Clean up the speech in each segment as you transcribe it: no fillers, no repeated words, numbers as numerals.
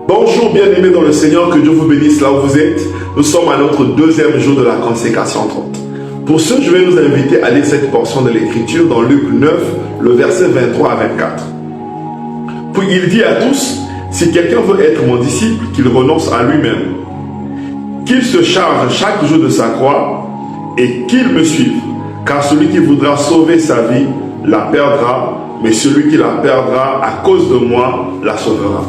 Bonjour bien-aimés dans le Seigneur, que Dieu vous bénisse là où vous êtes. Nous sommes à notre deuxième jour de la consécration 30. Pour ce, je vais nous inviter à lire cette portion de l'Écriture dans Luc 9, le verset 23 à 24. Puis il dit à tous, si quelqu'un veut être mon disciple, qu'il renonce à lui-même, qu'il se charge chaque jour de sa croix et qu'il me suive. Car celui qui voudra sauver sa vie la perdra, mais celui qui la perdra à cause de moi la sauvera.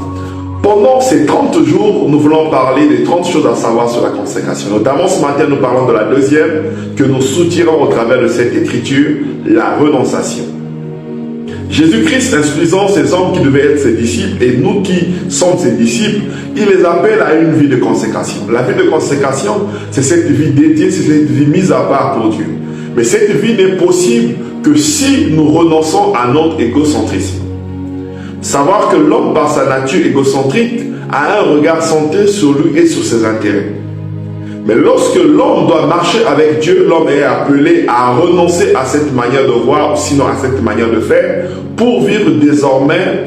Pendant ces 30 jours, nous voulons parler des 30 choses à savoir sur la consécration. Notamment ce matin, nous parlons de la deuxième que nous soutirons au travers de cette écriture, la renonciation. Jésus-Christ, instruisant ces hommes qui devaient être ses disciples et nous qui sommes ses disciples, il les appelle à une vie de consécration. La vie de consécration, c'est cette vie dédiée, c'est cette vie mise à part pour Dieu. Mais cette vie n'est possible que si nous renonçons à notre égocentrisme. Savoir que l'homme, par sa nature égocentrique, a un regard centré sur lui et sur ses intérêts. Mais lorsque l'homme doit marcher avec Dieu, l'homme est appelé à renoncer à cette manière de voir, sinon à cette manière de faire, pour vivre désormais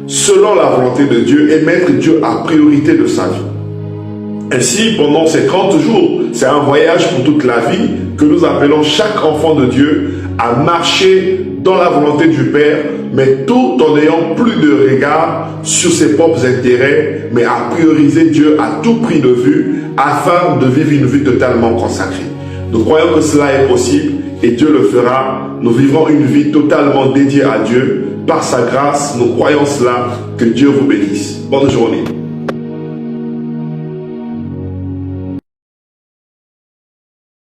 selon la volonté de Dieu et mettre Dieu à priorité de sa vie. Ainsi, pendant ces 30 jours, c'est un voyage pour toute la vie que nous appelons chaque enfant de Dieu à marcher dans la volonté du Père, mais tout en n'ayant plus de regard sur ses propres intérêts, mais à prioriser Dieu à tout prix de vue, afin de vivre une vie totalement consacrée. Nous croyons que cela est possible et Dieu le fera. Nous vivrons une vie totalement dédiée à Dieu. Par sa grâce, nous croyons cela. Que Dieu vous bénisse. Bonne journée.